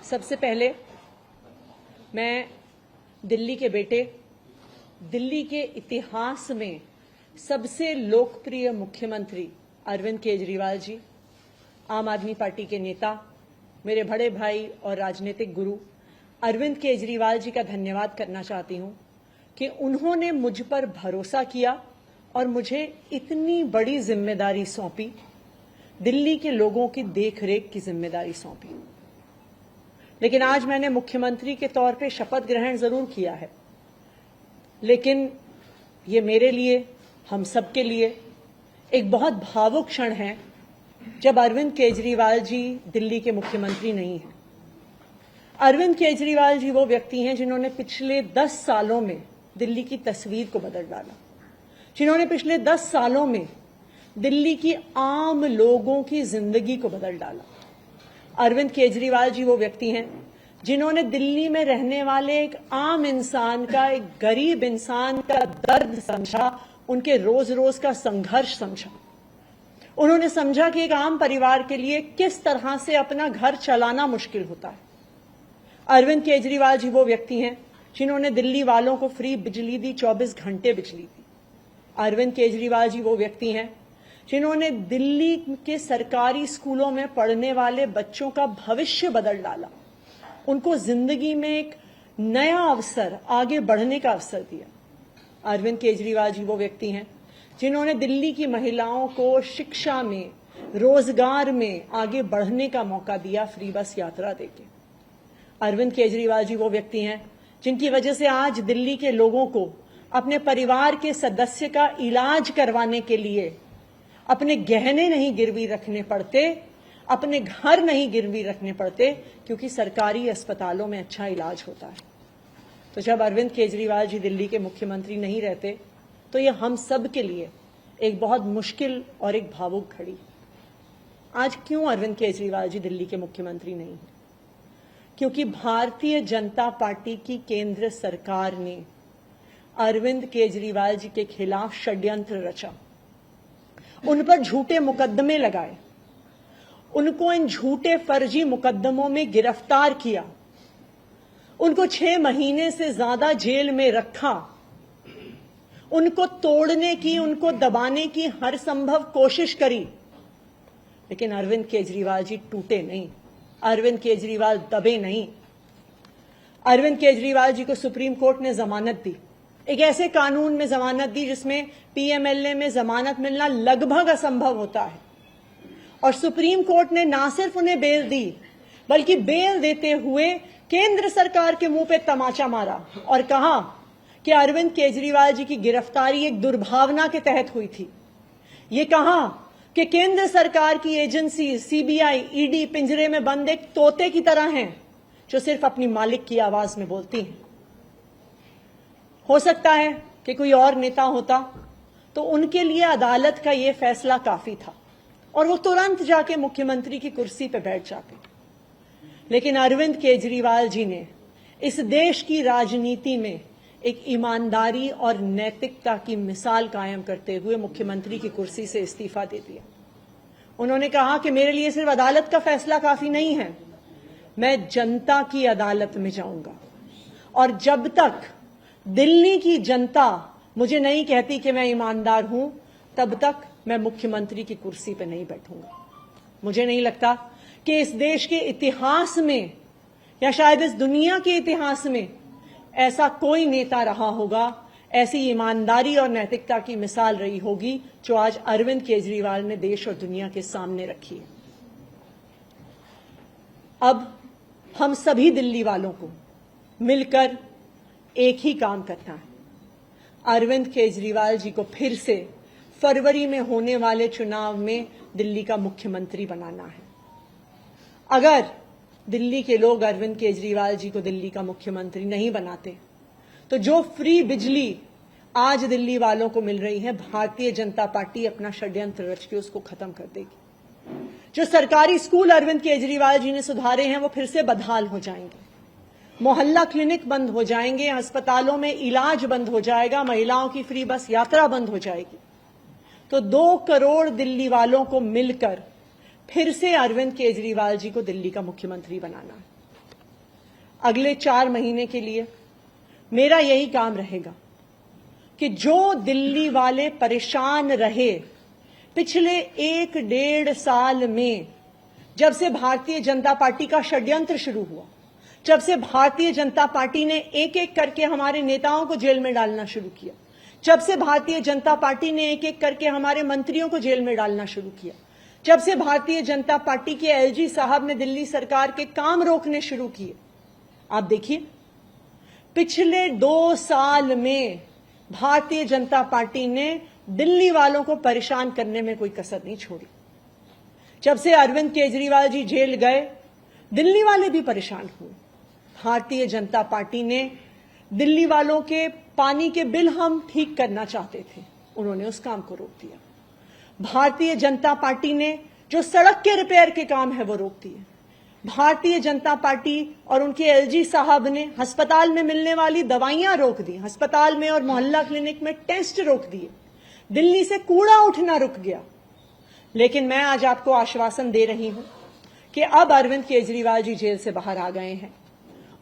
सबसे पहले मैं दिल्ली के बेटे, दिल्ली के इतिहास में सबसे लोकप्रिय मुख्यमंत्री अरविंद केजरीवाल जी, आम आदमी पार्टी के नेता, मेरे बड़े भाई और राजनीतिक गुरु अरविंद केजरीवाल जी का धन्यवाद करना चाहती हूं कि उन्होंने मुझ पर भरोसा किया और मुझे इतनी बड़ी जिम्मेदारी सौंपी, दिल्ली के लोगों की देखरेख की जिम्मेदारी सौंपी। लेकिन आज मैंने मुख्यमंत्री के तौर पे शपथ ग्रहण जरूर किया है, लेकिन ये मेरे लिए, हम सबके लिए एक बहुत भावुक क्षण है जब अरविंद केजरीवाल जी दिल्ली के मुख्यमंत्री नहीं हैं। अरविंद केजरीवाल जी वो व्यक्ति हैं जिन्होंने पिछले 10 सालों में दिल्ली की तस्वीर को बदल डाला, जिन्होंने पिछले 10 सालों में दिल्ली की आम लोगों की जिंदगी को बदल डाला। अरविंद केजरीवाल जी वो व्यक्ति हैं जिन्होंने दिल्ली में रहने वाले एक आम इंसान का, एक गरीब इंसान का दर्द समझा, उनके रोज रोज का संघर्ष समझा। उन्होंने समझा कि एक आम परिवार के लिए किस तरह से अपना घर चलाना मुश्किल होता है। अरविंद केजरीवाल जी वो व्यक्ति हैं जिन्होंने दिल्ली वालों को फ्री बिजली दी, 24 घंटे बिजली दी। अरविंद केजरीवाल जी वो व्यक्ति हैं जिन्होंने दिल्ली के सरकारी स्कूलों में पढ़ने वाले बच्चों का भविष्य बदल डाला, उनको जिंदगी में एक नया अवसर, आगे बढ़ने का अवसर दिया। अरविंद केजरीवाल जी वो व्यक्ति हैं जिन्होंने दिल्ली की महिलाओं को शिक्षा में, रोजगार में आगे बढ़ने का मौका दिया, फ्री बस यात्रा देके। अरविंद केजरीवाल जी वो व्यक्ति हैं जिनकी वजह से आज दिल्ली के लोगों को अपने परिवार के सदस्य का इलाज करवाने के लिए अपने गहने नहीं गिरवी रखने पड़ते, अपने घर नहीं गिरवी रखने पड़ते, क्योंकि सरकारी अस्पतालों में अच्छा इलाज होता है। तो जब अरविंद केजरीवाल जी दिल्ली के मुख्यमंत्री नहीं रहते तो ये हम सब के लिए एक बहुत मुश्किल और एक भावुक घड़ी। आज क्यों अरविंद केजरीवाल जी दिल्ली के मुख्यमंत्री नहीं हैं? क्योंकि भारतीय जनता पार्टी की केंद्र सरकार ने अरविंद केजरीवाल जी के खिलाफ षड्यंत्र रचा, उन पर झूठे मुकदमे लगाए, उनको इन झूठे फर्जी मुकदमों में गिरफ्तार किया, उनको 6 महीने से ज्यादा जेल में रखा, उनको तोड़ने की, उनको दबाने की हर संभव कोशिश करी। लेकिन अरविंद केजरीवाल जी टूटे नहीं, अरविंद केजरीवाल दबे नहीं। अरविंद केजरीवाल जी को सुप्रीम कोर्ट ने जमानत दी, एक ऐसे कानून में जमानत दी जिसमें पीएमएलए में जमानत मिलना लगभग असंभव होता है, और सुप्रीम कोर्ट ने ना सिर्फ उन्हें बेल दी, बल्कि बेल देते हुए केंद्र सरकार के मुंह पे तमाचा मारा और कहा कि अरविंद केजरीवाल जी की गिरफ्तारी एक दुर्भावना के तहत हुई थी। ये कहा कि केंद्र सरकार की एजेंसी सीबीआई, ईडी पिंजरे में बंद एक तोते की तरह हैं जो सिर्फ अपनी मालिक की आवाज में बोलती हैं। हो सकता है कि कोई और नेता होता तो उनके लिए अदालत का यह फैसला काफी था और वो तुरंत जाके मुख्यमंत्री की कुर्सी पर बैठ जाते। लेकिन अरविंद केजरीवाल जी ने इस देश की राजनीति में एक ईमानदारी और नैतिकता की मिसाल कायम करते हुए मुख्यमंत्री की कुर्सी से इस्तीफा दे दिया। उन्होंने कहा कि मेरे लिए सिर्फ अदालत का फैसला काफी नहीं है, मैं जनता की अदालत में जाऊंगा, और जब तक दिल्ली की जनता मुझे नहीं कहती कि मैं ईमानदार हूं, तब तक मैं मुख्यमंत्री की कुर्सी पर नहीं बैठूंगा। मुझे नहीं लगता कि इस देश के इतिहास में या शायद इस दुनिया के इतिहास में ऐसा कोई नेता रहा होगा, ऐसी ईमानदारी और नैतिकता की मिसाल रही होगी जो आज अरविंद केजरीवाल ने देश और दुनिया के सामने रखी है। अब हम सभी दिल्ली वालों को मिलकर एक ही काम करना है, अरविंद केजरीवाल जी को फिर से फरवरी में होने वाले चुनाव में दिल्ली का मुख्यमंत्री बनाना है। अगर दिल्ली के लोग अरविंद केजरीवाल जी को दिल्ली का मुख्यमंत्री नहीं बनाते तो जो फ्री बिजली आज दिल्ली वालों को मिल रही है, भारतीय जनता पार्टी अपना षड्यंत्र रच के उसको खत्म कर देगी। जो सरकारी स्कूल अरविंद केजरीवाल जी ने सुधारे हैं वो फिर से बदहाल हो जाएंगे, मोहल्ला क्लिनिक बंद हो जाएंगे, अस्पतालों में इलाज बंद हो जाएगा, महिलाओं की फ्री बस यात्रा बंद हो जाएगी। तो 2 करोड़ दिल्ली वालों को मिलकर फिर से अरविंद केजरीवाल जी को दिल्ली का मुख्यमंत्री बनाना है। अगले 4 महीने के लिए मेरा यही काम रहेगा कि जो दिल्ली वाले परेशान रहे पिछले 1-1.5 साल में, जब से भारतीय जनता पार्टी का षड्यंत्र शुरू हुआ, जब से भारतीय जनता पार्टी ने एक एक करके हमारे नेताओं को जेल में डालना शुरू किया, जब से भारतीय जनता पार्टी ने एक एक करके हमारे मंत्रियों को जेल में डालना शुरू किया, जब से भारतीय जनता पार्टी के एलजी साहब ने दिल्ली सरकार के काम रोकने शुरू किए, आप देखिए पिछले 2 साल में भारतीय जनता पार्टी ने दिल्ली वालों को परेशान करने में कोई कसर नहीं छोड़ी। जब से अरविंद केजरीवाल जी जेल गए, दिल्ली वाले भी परेशान हुए। भारतीय जनता पार्टी ने दिल्ली वालों के पानी के बिल हम ठीक करना चाहते थे, उन्होंने उस काम को रोक दिया। भारतीय जनता पार्टी ने जो सड़क के रिपेयर के काम है वो रोक दिए। भारतीय जनता पार्टी और उनके एलजी साहब ने अस्पताल में मिलने वाली दवाइयां रोक दी, अस्पताल में और मोहल्ला क्लिनिक में टेस्ट रोक दिए, दिल्ली से कूड़ा उठना रुक गया। लेकिन मैं आज आपको आश्वासन दे रही हूं कि अब अरविंद केजरीवाल जी जेल से बाहर आ गए हैं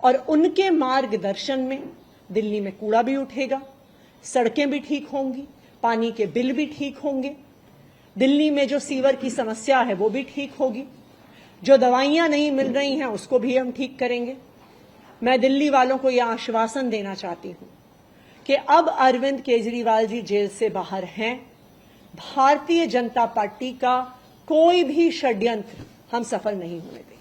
और उनके मार्गदर्शन में दिल्ली में कूड़ा भी उठेगा, सड़कें भी ठीक होंगी, पानी के बिल भी ठीक होंगे, दिल्ली में जो सीवर की समस्या है वो भी ठीक होगी, जो दवाइयां नहीं मिल रही हैं उसको भी हम ठीक करेंगे। मैं दिल्ली वालों को यह आश्वासन देना चाहती हूं कि अब अरविंद केजरीवाल जी जेल से बाहर हैं, भारतीय जनता पार्टी का कोई भी षड्यंत्र हम सफल नहीं होने देंगे।